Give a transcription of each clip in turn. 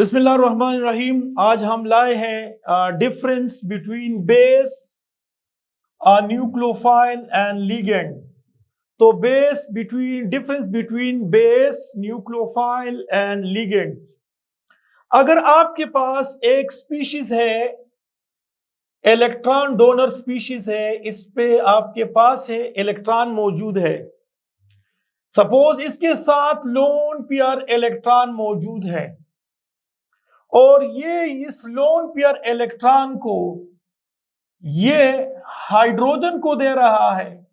बिस्मिल्लाहिर्रहमानिर्रहीम। आज हम लाए हैं difference between base, nucleophile and ligand. तो difference between base, nucleophile and ligands. अगर आपके पास एक स्पीशीज है, इलेक्ट्रॉन डोनर स्पीशीज है, इस पे आपके पास है इलेक्ट्रॉन मौजूद है। सपोज इसके साथ लोन पेयर इलेक्ट्रॉन मौजूद है और ये इस लोन पेयर इलेक्ट्रॉन को ये हाइड्रोजन को दे रहा है,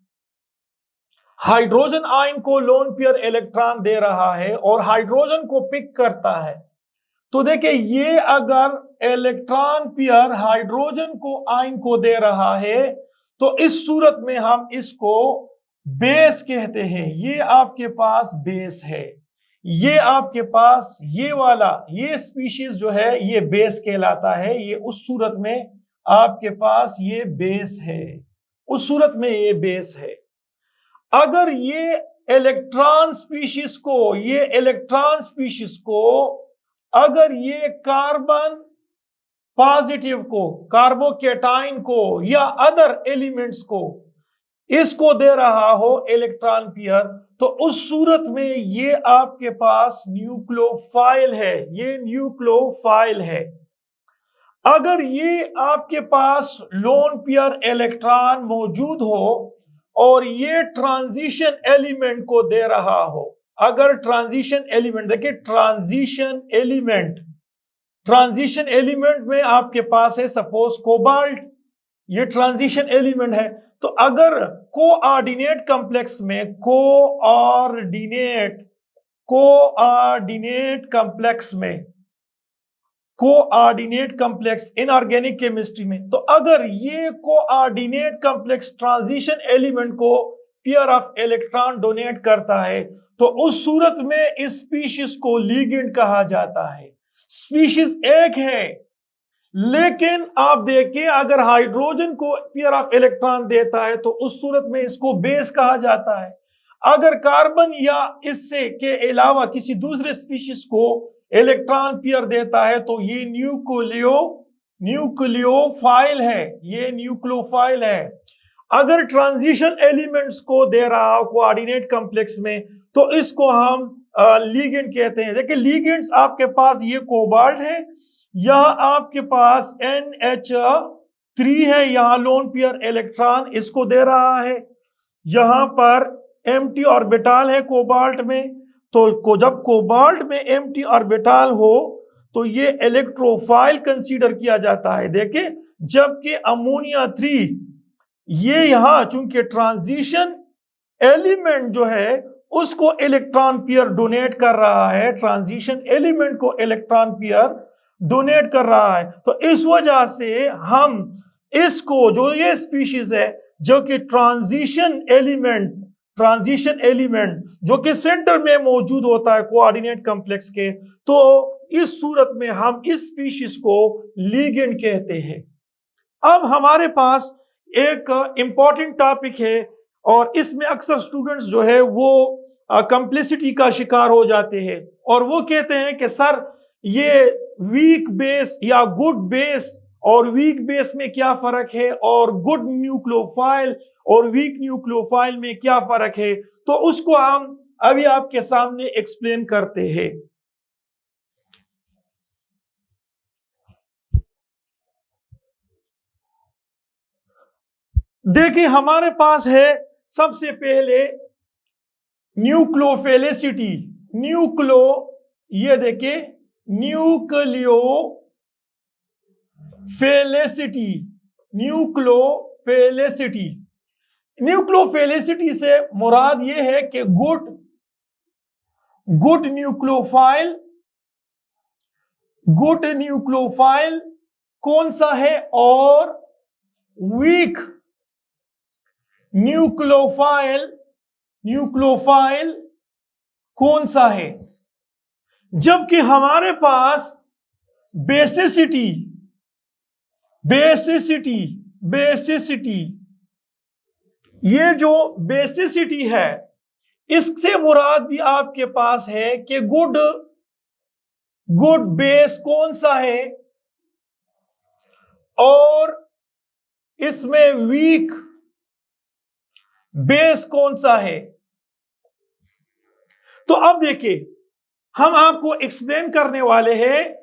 हाइड्रोजन आयन को लोन पेयर इलेक्ट्रॉन दे रहा है और हाइड्रोजन को पिक करता है। तो देखिए, ये अगर इलेक्ट्रॉन पेयर हाइड्रोजन को आयन को दे रहा है तो इस सूरत में हम इसको बेस कहते हैं। ये आपके पास बेस है, ये आपके पास ये वाला ये स्पीशीज जो है ये बेस कहलाता है। ये उस सूरत में आपके पास ये बेस है, उस सूरत में ये बेस है। अगर ये इलेक्ट्रॉन स्पीशीज को अगर ये कार्बन पॉजिटिव को, कार्बोकेटाइन को या अदर एलिमेंट्स को इसको दे रहा हो इलेक्ट्रॉन पेयर, तो उस सूरत में ये आपके पास न्यूक्लियोफाइल है, ये न्यूक्लियोफाइल है। अगर ये आपके पास लोन पेयर इलेक्ट्रॉन मौजूद हो और ये ट्रांजिशन एलिमेंट को दे रहा हो, अगर ट्रांजिशन एलिमेंट, देखिए ट्रांजिशन एलिमेंट में आपके पास है सपोज कोबाल्ट, ये ट्रांजिशन एलिमेंट है। तो अगर कोऑर्डिनेट कॉम्प्लेक्स में कोऑर्डिनेट कॉम्प्लेक्स इनऑर्गेनिक केमिस्ट्री में, तो अगर ये कोऑर्डिनेट कॉम्प्लेक्स ट्रांजिशन एलिमेंट को पेयर ऑफ इलेक्ट्रॉन डोनेट करता है तो उस सूरत में इस स्पीशीज को लिगेंड कहा जाता है। स्पीशीज एक है, लेकिन आप देखिए अगर हाइड्रोजन को पेयर ऑफ इलेक्ट्रॉन देता है तो उस सूरत में इसको बेस कहा जाता है। अगर कार्बन या इससे के अलावा किसी दूसरे स्पीशीज को इलेक्ट्रॉन पेयर देता है तो ये न्यूक्लियोफाइल है, ये न्यूक्लियोफाइल है। अगर ट्रांजिशन एलिमेंट्स को दे रहा हो कोऑर्डिनेट कॉम्प्लेक्स में तो इसको हम लिगेंड कहते हैं। देखिए, लिगेंड्स आपके पास ये कोबाल्ट है, यहां आपके पास NH3 है, यहां लोन पेयर इलेक्ट्रॉन इसको दे रहा है, यहां पर एम्प्टी ऑर्बिटल है कोबाल्ट में। तो जब कोबाल्ट में एम्प्टी ऑर्बिटल हो तो ये इलेक्ट्रोफाइल कंसीडर किया जाता है। देखिए, जबकि अमोनिया 3 ये यहां चूंकि ट्रांजिशन एलिमेंट जो है उसको इलेक्ट्रॉन पेयर डोनेट कर रहा है, ट्रांजिशन एलिमेंट को इलेक्ट्रॉन पेयर डोनेट कर रहा है, तो इस वजह से हम इसको, जो ये स्पीशीज है जो कि ट्रांजिशन एलिमेंट जो कि सेंटर में मौजूद होता है कोऑर्डिनेट कॉम्प्लेक्स के, तो इस सूरत में हम इस स्पीशीज को लिगेंड कहते हैं। अब हमारे पास एक इंपॉर्टेंट टॉपिक है और इसमें अक्सर स्टूडेंट्स जो है वो कंप्लेक्सिटी का शिकार हो जाते हैं और वो कहते हैं कि सर ये वीक बेस या गुड बेस और वीक बेस में क्या फर्क है और गुड न्यूक्लियोफाइल और वीक न्यूक्लियोफाइल में क्या फर्क है, तो उसको हम अभी आपके सामने एक्सप्लेन करते हैं। देखिए, हमारे पास है सबसे पहले न्यूक्लियोफिलिसिटी। ये देखिए न्यूक्लियोफिलिसिटी से मुराद ये है कि गुड न्यूक्लियोफाइल कौन सा है और वीक न्यूक्लियोफाइल कौन सा है। जबकि हमारे पास बेसिसिटी ये जो बेसिसिटी है इससे मुराद भी आपके पास है कि गुड गुड बेस कौन सा है और इसमें वीक बेस कौन सा है। तो अब देखिए, हम आपको एक्सप्लेन करने वाले हैं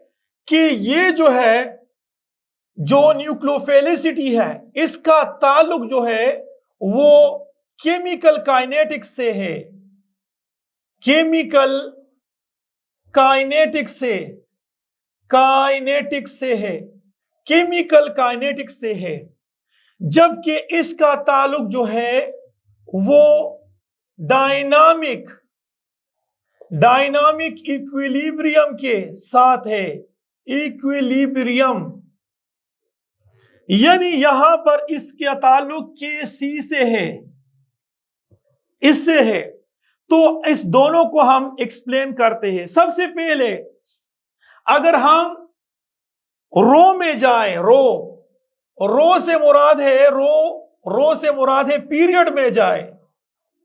कि ये जो है, जो न्यूक्लियोफिलिसिटी है, इसका ताल्लुक जो है वो केमिकल काइनेटिक्स से है, केमिकल काइनेटिक्स से, काइनेटिक्स से है, केमिकल काइनेटिक्स से है। जबकि इसका ताल्लुक जो है वो डायनामिक इक्विलिब्रियम के साथ है, इक्विलिब्रियम, यानी यहां पर इसका ताल्लुक के सी से है, इससे है। तो इस दोनों को हम एक्सप्लेन करते हैं। सबसे पहले अगर हम रो में जाएं, रो से मुराद है, रो से मुराद है पीरियड में जाए,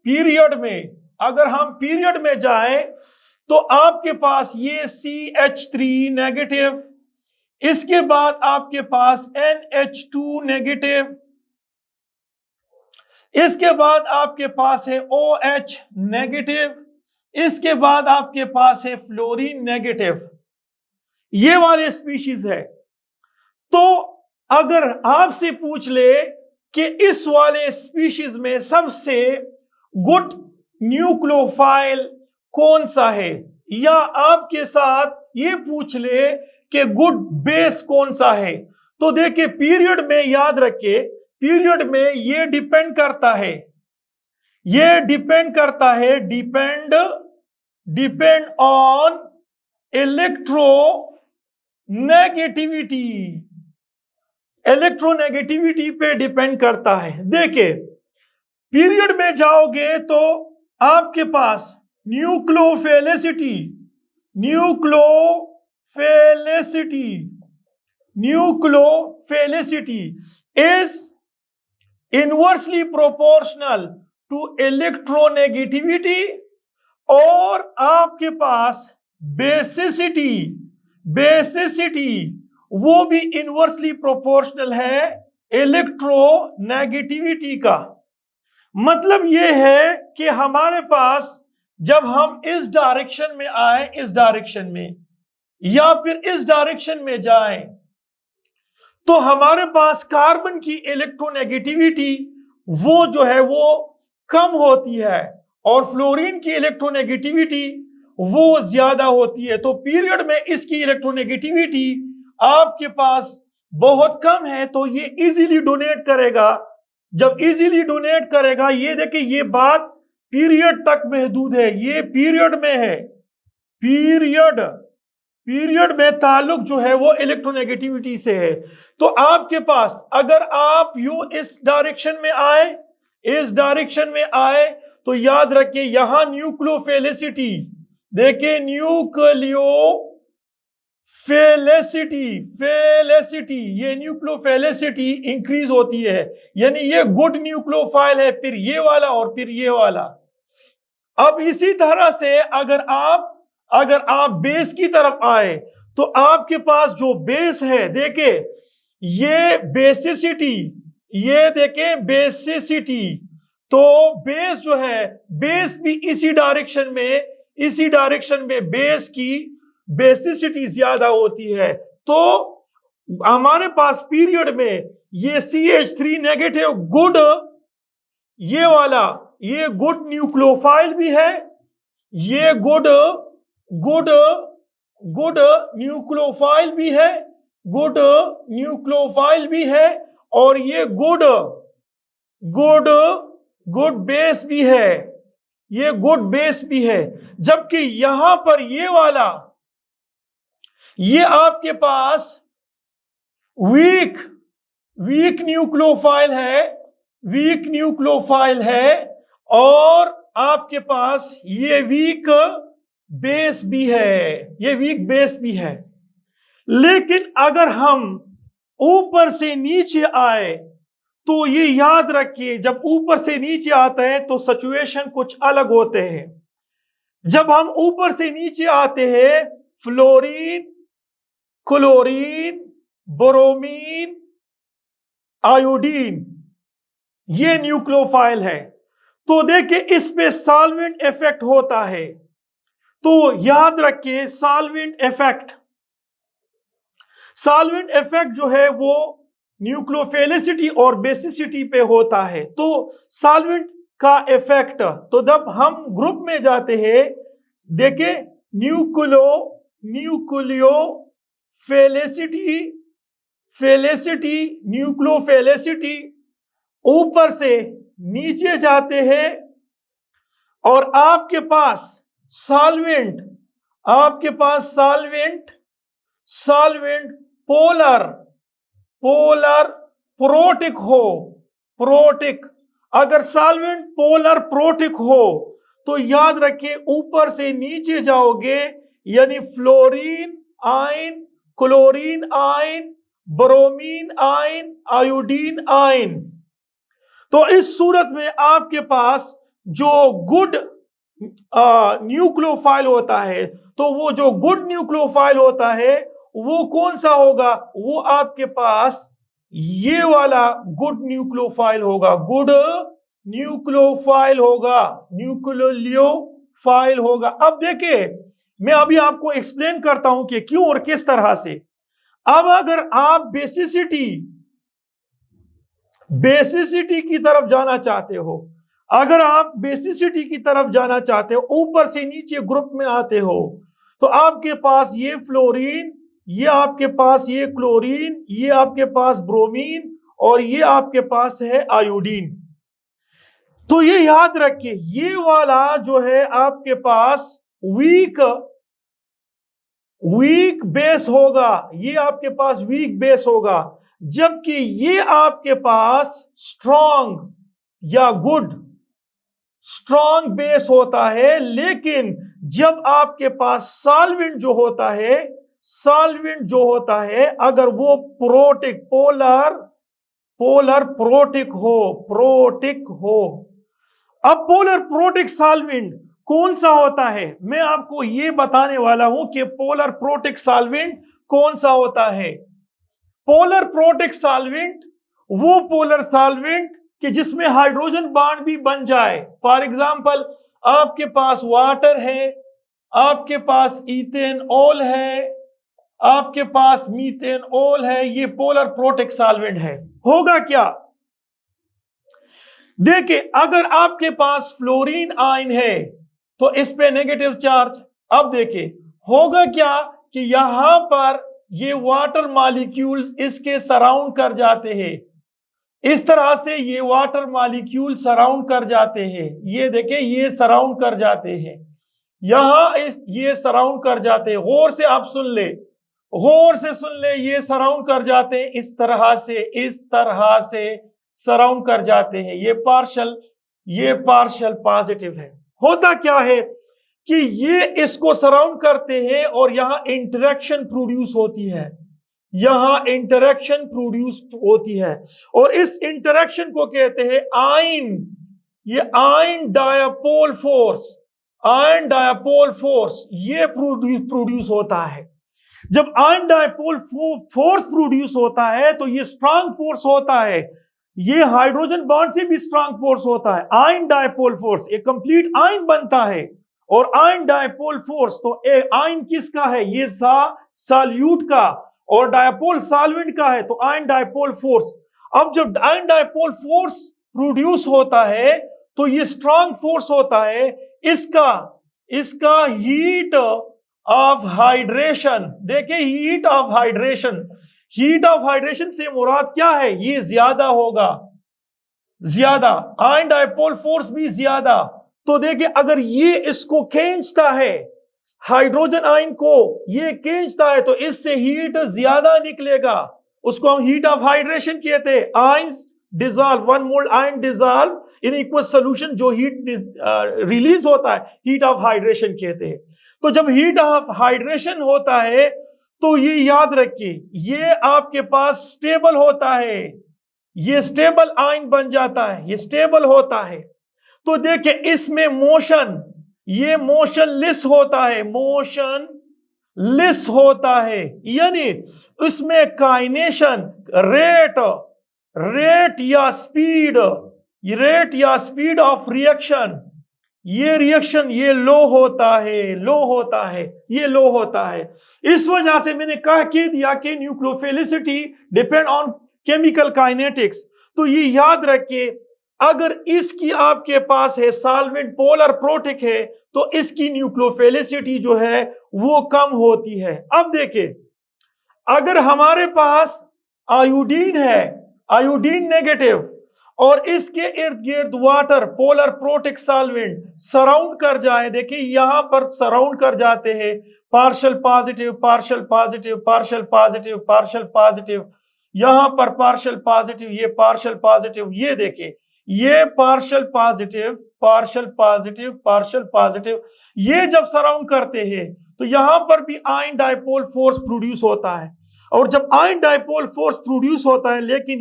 पीरियड में अगर हम पीरियड में जाएं तो आपके पास ये CH3 नेगेटिव, इसके बाद आपके पास NH2 नेगेटिव, इसके बाद आपके पास है OH नेगेटिव, इसके बाद आपके पास है फ्लोरीन नेगेटिव, ये वाले स्पीशीज है। तो अगर आपसे पूछ ले कि इस वाले स्पीशीज में सबसे गुड न्यूक्लियोफाइल कौन सा है, या आपके साथ ये पूछ ले कि गुड बेस कौन सा है, तो देखिए पीरियड में याद रखे, पीरियड में ये डिपेंड करता है, ये डिपेंड करता है, डिपेंड ऑन इलेक्ट्रोनेगेटिविटी पे डिपेंड करता है। देखिए पीरियड में जाओगे तो आपके पास nucleophilicity is inversely proportional to electronegativity, और आपके पास बेसिसिटी वो भी इनवर्सली प्रोपोर्शनल है इलेक्ट्रोनेगेटिविटी का। मतलब ये है कि हमारे पास जब हम इस डायरेक्शन में आए, इस डायरेक्शन में या फिर इस डायरेक्शन में जाएं, तो हमारे पास कार्बन की इलेक्ट्रोनेगेटिविटी वो जो है वो कम होती है और फ्लोरीन की इलेक्ट्रोनेगेटिविटी वो ज्यादा होती है। तो पीरियड में इसकी इलेक्ट्रोनेगेटिविटी आपके पास बहुत कम है, तो ये इजीली डोनेट करेगा। जब इजीली डोनेट करेगा, ये देखिए ये बात पीरियड तक महदूद है, ये पीरियड में है, पीरियड में ताल्लुक जो है वो इलेक्ट्रोनेगेटिविटी से है। तो आपके पास अगर आप यू इस डायरेक्शन में आए, इस डायरेक्शन में आए, तो याद रखिए यहां न्यूक्लियोफिलिसिटी, देखिए न्यूक्लियोफिलिसिटी, ये न्यूक्लियोफिलिसिटी इंक्रीज होती है, यानी ये गुड न्यूक्लियोफाइल है, फिर ये वाला और फिर ये वाला। अब इसी तरह से अगर आप बेस की तरफ आए, तो आपके पास जो बेस है, देखे ये बेसिसिटी, ये देखे बेसिसिटी, तो बेस जो है, बेस भी इसी डायरेक्शन में बेस की बेसिसिटी ज्यादा होती है। तो हमारे पास पीरियड में ये CH3 नेगेटिव गुड, ये वाला ये गुड न्यूक्लियोफाइल भी है, ये गुड न्यूक्लियोफाइल भी है, गुड न्यूक्लियोफाइल भी है, और ये गुड बेस भी है, ये गुड बेस भी है। जबकि यहां पर ये वाला, ये आपके पास वीक न्यूक्लियोफाइल है, और आपके पास ये वीक बेस भी है, ये वीक बेस भी है। लेकिन अगर हम ऊपर से नीचे आए, तो ये याद रखिए जब ऊपर से नीचे आता है तो सिचुएशन कुछ अलग होते हैं। जब हम ऊपर से नीचे आते हैं, फ्लोरीन, क्लोरीन, ब्रोमीन, आयोडीन, ये न्यूक्लियोफाइल है। तो देखिए इस पे सॉल्वेंट इफेक्ट होता है। तो याद रखिए सॉल्वेंट इफेक्ट, सॉल्वेंट इफेक्ट जो है वो न्यूक्लियोफिलिसिटी और बेसिसिटी पे होता है। तो सॉल्वेंट का इफेक्ट, तो जब हम ग्रुप में जाते हैं, देखिए न्यूक्लियोफिलिसिटी ऊपर से नीचे जाते हैं और आपके पास सॉल्वेंट, पोलर प्रोटिक हो, अगर सॉल्वेंट पोलर प्रोटिक हो तो याद रखिए ऊपर से नीचे जाओगे, यानी fluorine ion, chlorine ion, bromine ion, iodine ion. तो इस सूरत में आपके पास जो गुड न्यूक्लियोफाइल होता है, तो वो जो गुड न्यूक्लियोफाइल होता है वो कौन सा होगा? वो आपके पास ये वाला गुड न्यूक्लियोफाइल होगा, न्यूक्लियोफाइल होगा। अब देखिए मैं अभी आपको एक्सप्लेन करता हूं कि क्यों और किस तरह से। अब अगर आप बेसिसिटी की तरफ जाना चाहते हो, ऊपर से नीचे ग्रुप में आते हो, तो आपके पास ये फ्लोरीन, ये आपके पास ये क्लोरीन, ये आपके पास ब्रोमीन और ये आपके पास है आयोडीन। तो ये याद रखिए ये वाला जो है आपके पास वीक बेस होगा, ये आपके पास वीक बेस होगा, जबकि ये आपके पास स्ट्रॉन्ग या गुड स्ट्रॉन्ग बेस होता है। लेकिन जब आपके पास सॉल्वेंट जो होता है अगर वो पोलर प्रोटिक हो, अब पोलर प्रोटिक सॉल्वेंट कौन सा होता है, मैं आपको ये बताने वाला हूं कि पोलर प्रोटिक सॉल्वेंट कौन सा होता है। पोलर प्रोटिक सॉल्वेंट वो पोलर सॉल्वेंट कि जिसमें हाइड्रोजन बॉन्ड भी बन जाए। फॉर एग्जांपल आपके पास वाटर है, आपके पास इथेनॉल है, आपके पास मीथेनॉल है, ये पोलर प्रोटिक सॉल्वेंट है। होगा क्या, देखिए अगर आपके पास फ्लोरीन आयन है तो इस पे नेगेटिव चार्ज। अब देखिए होगा क्या कि यहां पर ये वाटर मॉलिक्यूल इसके सराउंड कर जाते हैं, इस तरह से ये वाटर मॉलिक्यूल सराउंड कर जाते हैं। ये देखिए ये सराउंड कर जाते हैं, यहां ये सराउंड कर जाते हैं। गौर से आप सुन ले, ये सराउंड कर जाते हैं, इस तरह से सराउंड कर जाते हैं। ये पार्शियल पॉजिटिव है। होता क्या है कि ये इसको सराउंड करते हैं और यहां इंटरेक्शन प्रोड्यूस होती है, और इस इंटरेक्शन को कहते हैं आयन, ये आयन डायपोल फोर्स ये प्रोड्यूस होता है। जब आयन डायपोल फोर्स प्रोड्यूस होता है तो ये स्ट्रांग फोर्स होता है, ये हाइड्रोजन बॉन्ड से भी स्ट्रांग फोर्स होता है। आयन डायपोल फोर्स एक कंप्लीट आयन बनता है, और आयन डायपोल फोर्स, तो आयन किसका है, ये सॉल्यूट का, और डायपोल सॉल्वेंट का है, तो आयन डायपोल फोर्स। अब जब आयन डायपोल फोर्स प्रोड्यूस होता है तो ये स्ट्रांग फोर्स होता है। इसका हीट ऑफ हाइड्रेशन, देखिए हीट ऑफ हाइड्रेशन से मुराद क्या है, ये ज्यादा होगा, आयन डायपोल फोर्स भी ज्यादा। तो देखिए अगर ये इसको खींचता है, हाइड्रोजन आयन को ये खींचता है, तो इससे हीट ज्यादा निकलेगा, उसको हम हीट ऑफ हाइड्रेशन कहते हैं। Ions dissolve, 1 mole ion dissolve in equals solution, जो हीट रिलीज होता है हीट ऑफ हाइड्रेशन कहते हैं। तो जब हीट ऑफ हाइड्रेशन होता है तो ये याद रखिए ये आपके पास स्टेबल होता है, ये स्टेबल आयन बन जाता है, ये स्टेबल होता है। तो देखिए इसमें मोशन, ये मोशनलेस होता है, लेस होता है, यानी इसमें काइनेशन रेट या स्पीड ऑफ रिएक्शन, ये रिएक्शन ये लो होता है, ये लो होता है। इस वजह से मैंने कह के दिया कि nucleophilicity depend on chemical kinetics. तो ये याद रखिए, अगर इसकी आपके पास है सॉल्वेंट पोलर प्रोटिक है तो इसकी न्यूक्लियोफिलिसिटी जो है वो कम होती है। अब देखिए, अगर हमारे पास आयोडीन है, आयोडीन नेगेटिव, और इसके इर्द गिर्द water polar protic solvent surround कर जाए, देखिए यहां पर सराउंड कर जाते हैं, partial positive partial positive partial positive partial positive, यहां पर पार्शियल पॉजिटिव, ये पार्शियल पॉजिटिव, ये देखिए ये partial positive partial positive partial positive, ये जब सराउंड करते हैं तो यहां पर भी आयन डाइपोल फोर्स प्रोड्यूस होता है। और जब आयन डाइपोल फोर्स प्रोड्यूस होता है, लेकिन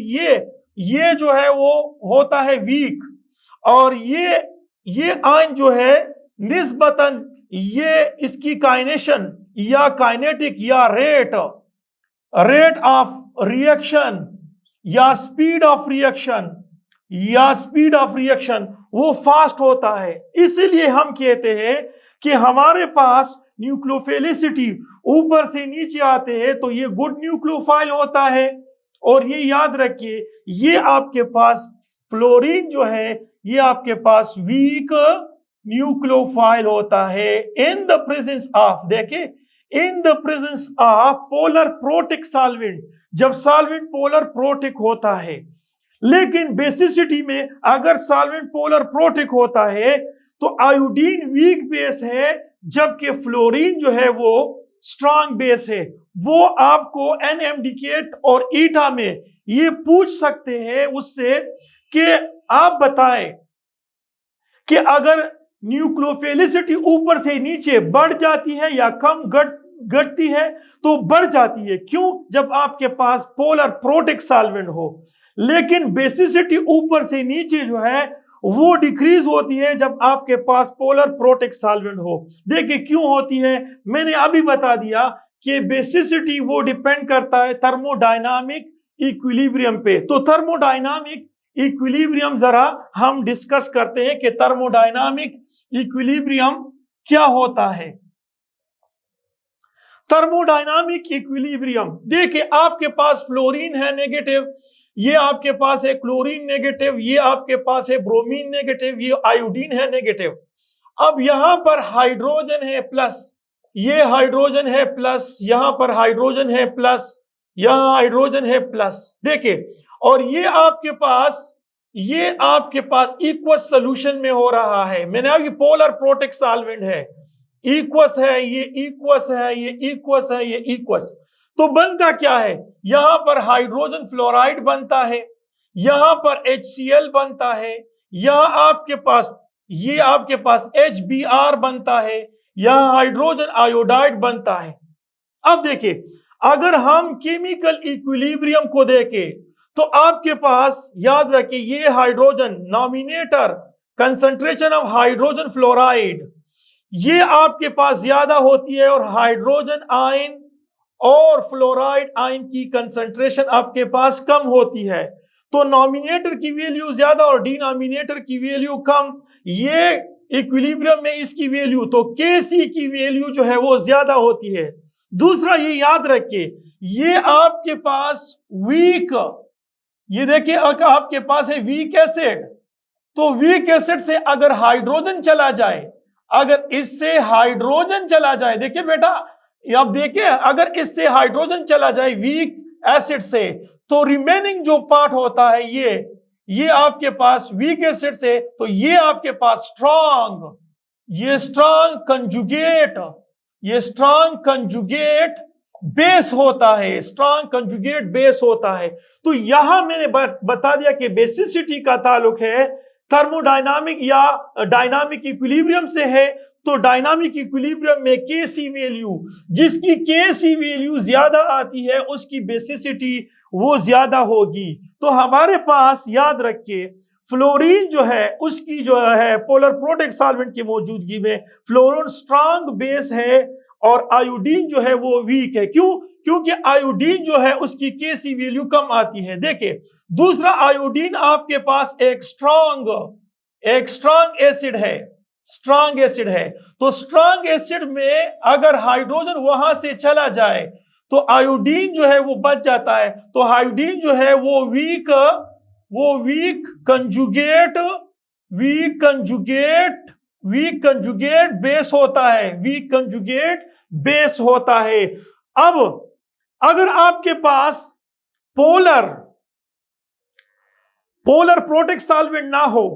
ये जो है वो होता है वीक, और ये आयन जो है निस्बतन ये इसकी काइनेशन या काइनेटिक या रेट ऑफ रिएक्शन या स्पीड ऑफ रिएक्शन वो फास्ट होता है। इसीलिए हम कहते हैं कि हमारे पास न्यूक्लियोफिलिसिटी ऊपर से नीचे आते हैं तो ये गुड न्यूक्लियोफाइल होता है। और ये याद रखिए, ये आपके पास फ्लोरीन जो है ये आपके पास वीक न्यूक्लियोफाइल होता है इन द प्रेजेंस ऑफ, देखिए in the presence of polar protic solvent, जब सॉल्वेंट पोलर प्रोटिक होता है। लेकिन बेसिसिटी में अगर सॉल्वेंट पोलर प्रोटिक होता है तो आयोडीन वीक बेस है, जबकि फ्लोरीन जो है वो स्ट्रांग बेस है। वो आपको NMDK और ईटा में ये पूछ सकते हैं उससे कि आप बताएं कि अगर न्यूक्लियोफिलिसिटी ऊपर से नीचे बढ़ जाती है या कम घटती है, तो बढ़ जाती है। क्यों? जब आपके पास पोलर प्रोटिक सॉल्वेंट हो। लेकिन बेसिसिटी ऊपर से नीचे जो है वो डिक्रीज होती है जब आपके पास पोलर प्रोटिक सॉल्वेंट हो। देखिए क्यों होती है, मैंने अभी बता दिया कि बेसिसिटी वो डिपेंड करता है थर्मोडायनामिक इक्विलिब्रियम पे। तो थर्मोडायनामिक इक्विलिब्रियम जरा हम डिस्कस करते हैं कि थर्मोडायनामिक इक्विलिब्रियम क्या होता है। थर्मोडायनामिक इक्विलिब्रियम, देखिए आपके पास फ्लोरीन है नेगेटिव, ये आपके पास है क्लोरीन नेगेटिव, ये आपके पास है ब्रोमीन नेगेटिव, ये आयोडीन है नेगेटिव। अब यहां पर हाइड्रोजन है प्लस, ये हाइड्रोजन है प्लस, यहां पर हाइड्रोजन है प्लस, यहां हाइड्रोजन है प्लस। देखिए, और ये आपके पास इक्वस सोल्यूशन में हो रहा है। मैंने अभी पोलर प्रोटिक सॉल्वेंट है, इक्वस है, ये इक्वस है, ये इक्वस है, ये इक्वस। तो बनता क्या है, यहां पर हाइड्रोजन फ्लोराइड बनता है, यहां पर HCl बनता है, यहां आपके पास HBr बनता है, यहां हाइड्रोजन आयोडाइड बनता है। अब देखिए, अगर हम केमिकल इक्विलिब्रियम को देखें तो आपके पास याद रखिए, ये hydrogen nominator concentration of hydrogen fluoride ये आपके पास ज्यादा होती है, और हाइड्रोजन आयन और फ्लोराइड आयन की कंसंट्रेशन आपके पास कम होती है। तो नॉमिनेटर की वैल्यू ज्यादा और डिनोमिनेटर की वैल्यू कम। ये इक्विलिब्रियम में इसकी वैल्यू, तो Kc की वैल्यू जो है वो ज्यादा होती है। दूसरा ये याद रखिए, ये आपके पास वीक, ये देखिए आपके पास है वीक एसिड। तो वीक एसिड से अगर हाइड्रोजन चला जाए, अगर इससे हाइड्रोजन चला जाए, देखिए बेटा अब देखिए, अगर इससे हाइड्रोजन चला जाए वीक एसिड से, तो रिमेनिंग जो पार्ट होता है ये आपके पास वीक एसिड से, तो ये आपके पास स्ट्रांग कंजुगेट बेस होता है, स्ट्रांग कंजुगेट बेस होता है। तो यहां मैंने बता दिया कि बेसिसिटी का ताल्लुक है थर्मोडायनामिक या डायनामिक इक्विलिब्रियम से है। तो डायनामिक इक्विलिब्रियम में Kc वैल्यू, जिसकी Kc वैल्यू ज्यादा आती है उसकी बेसिसिटी वो ज्यादा होगी। तो हमारे पास याद रखिए, फ्लोरीन जो है उसकी जो है पोलर प्रोटिक सॉल्वेंट की मौजूदगी में फ्लोरीन स्ट्रांग बेस है और आयोडीन जो है वो वीक है। क्यों? क्योंकि आयोडीन जो है उसकी केसी वैल्यू कम आती है। देखिए, दूसरा, आयोडीन आपके पास एक स्ट्रॉन्ग एसिड है, स्ट्रॉन्ग एसिड है। तो स्ट्रॉन्ग एसिड में अगर हाइड्रोजन वहां से चला जाए तो आयोडीन जो है वो बच जाता है। तो आयोडीन जो है वो वीक कंजुगेट बेस होता है, वीक कंजुगेट बेस होता है। अब अगर आपके पास पोलर प्रोटेक्ट सॉल्वेंट ना हो,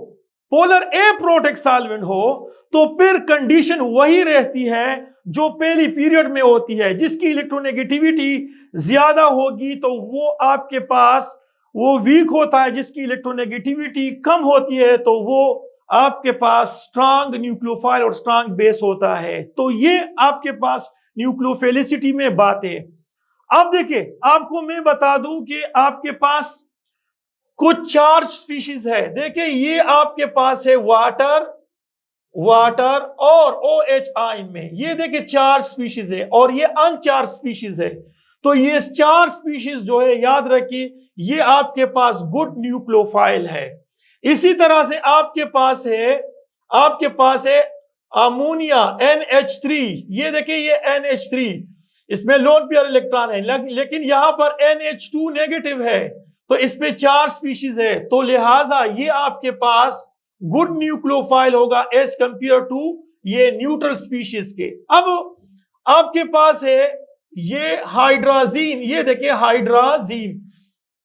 पोलर ए प्रोटेक्ट सॉल्वेंट हो, तो फिर कंडीशन वही रहती है जो पहली पीरियड में होती है। जिसकी इलेक्ट्रोनेगेटिविटी ज्यादा होगी तो वो आपके पास वो वीक होता है, जिसकी इलेक्ट्रोनेगेटिविटी कम होती है तो वो आपके पास स्ट्रांग न्यूक्लियोफाइल और स्ट्रांग बेस होता है। तो ये आपके पास न्यूक्लियोफिलिसिटी में बात है। अब देखिए, आपको मैं बता दूं कि आपके पास कुछ चार्ज स्पीशीज है। देखिए, ये आपके पास है वाटर और OH आयन में, ये देखिए चार्ज स्पीशीज है, और ये अनचार्ज स्पीशीज है। तो ये चार स्पीशीज जो है, याद रखिए, ये आपके पास गुड न्यूक्लियोफाइल है। इसी तरह से आपके पास है अमोनिया NH3। ये देखिए, ये NH3, इसमें लोन पेयर इलेक्ट्रॉन है, लेकिन यहां पर NH2 नेगेटिव है, तो इसमें चार स्पीशीज है। तो लिहाजा ये आपके पास गुड न्यूक्लियोफाइल होगा एज कंपेयर टू ये न्यूट्रल स्पीशीज के। अब आपके पास है ये हाइड्राजीन, ये देखिए हाइड्राजीन,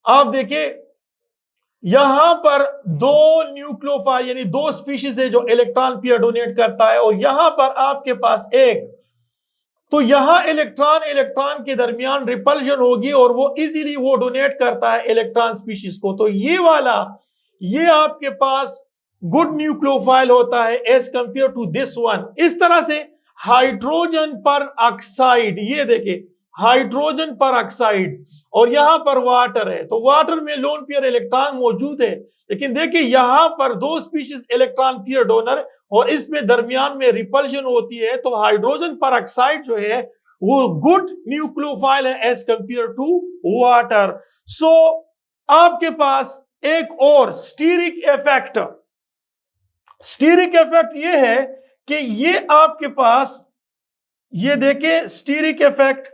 आप देखिए यहां पर दो न्यूक्लियोफाइल यानी दो स्पीशीज है जो इलेक्ट्रॉन पेयर डोनेट करता है, और यहां पर आपके पास एक, तो यहां इलेक्ट्रॉन के दरमियान रिपल्शन होगी और वो इजीली वो डोनेट करता है इलेक्ट्रॉन स्पीशीज को। तो ये वाला, ये आपके पास गुड न्यूक्लियोफाइल होता है as compare to this one. इस तरह से हाइड्रोजन पर ऑक्साइड, ये देखिए हाइड्रोजन पर ऑक्साइड, और यहां पर वाटर है, तो वाटर में लोन पेयर इलेक्ट्रॉन मौजूद है, लेकिन देखिए यहां पर दो स्पीशीज इलेक्ट्रॉन पेयर डोनर और इसमें दरमियान में रिपल्शन होती है। तो हाइड्रोजन पर ऑक्साइड जो है वो गुड न्यूक्लियोफाइल है एज कंपेयर टू वाटर। सो आपके पास एक और स्टीरिक इफेक्ट ये है कि ये आपके पास, ये देखिए steric effect,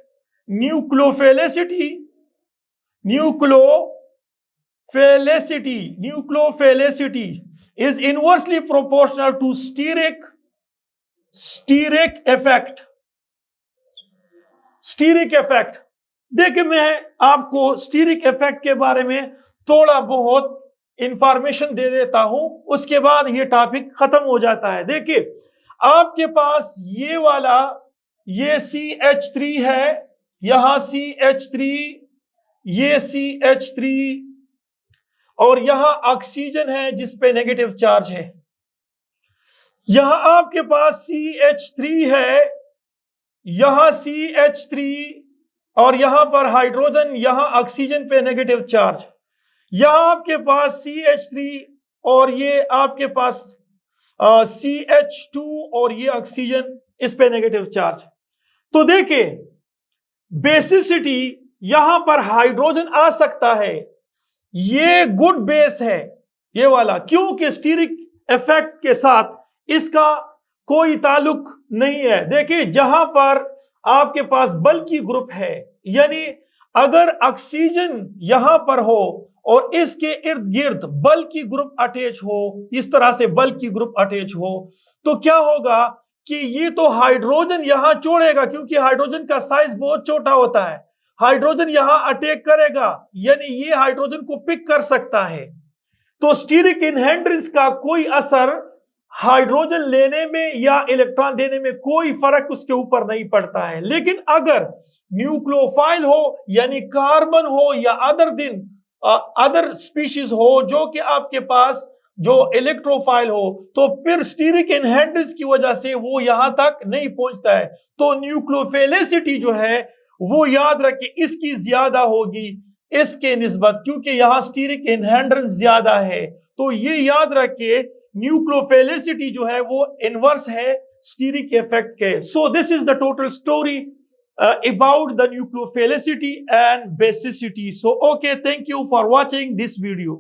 nucleophilicity is inversely proportional to steric effect। देखिए, मैं आपको स्टीरिक इफेक्ट के बारे में थोड़ा बहुत इंफॉर्मेशन दे देता हूं, उसके बाद ये टॉपिक खत्म हो जाता है। देखिए, आपके पास ये वाला, ये CH3 है, यहां CH3, ये CH3, और यहां ऑक्सीजन है जिसपे नेगेटिव चार्ज है। यहां आपके पास CH3 है, यहां CH3, और यहां पर हाइड्रोजन, यहां ऑक्सीजन पे नेगेटिव चार्ज। यहां आपके पास CH3 और ये आपके पास CH2 और ये ऑक्सीजन, इस पे नेगेटिव चार्ज। तो देखिए, बेसिसिटी यहां पर हाइड्रोजन आ सकता है, ये गुड बेस है ये वाला, क्योंकि स्टीरिक इफेक्ट के साथ इसका कोई ताल्लुक नहीं है। देखिए, जहां पर आपके पास बल्की ग्रुप है, यानी अगर ऑक्सीजन यहां पर हो और इसके इर्द गिर्द बल्की ग्रुप अटैच हो, इस तरह से बल्की ग्रुप अटैच हो, तो क्या होगा कि ये तो हाइड्रोजन यहां छोड़ेगा, क्योंकि हाइड्रोजन का साइज बहुत छोटा होता है, हाइड्रोजन यहां अटैक करेगा, यानी ये हाइड्रोजन को पिक कर सकता है। तो स्टीरिक इनहेंड्रेंस का कोई असर हाइड्रोजन लेने में या इलेक्ट्रॉन देने में कोई फर्क उसके ऊपर नहीं पड़ता है। लेकिन अगर न्यूक्लियोफाइल हो, यानी कार्बन हो, या अदर स्पीशीज हो जो कि आपके पास जो इलेक्ट्रोफाइल हो, तो फिर स्टीरिक इनहेंड्रेंस की वजह से वो यहां तक नहीं पहुंचता है। तो न्यूक्लियोफिलिसिटी जो है वो याद रखिए इसकी ज्यादा होगी इसके निस्बत, क्योंकि यहां स्टीरिक इनहेंड्रेंस ज्यादा है। तो ये याद रखिए न्यूक्लियोफिलिसिटी जो है वो इनवर्स है स्टीरिक इफेक्ट के। So this is the total story about the nucleophilicity and basicity. So okay, thank you for watching this video.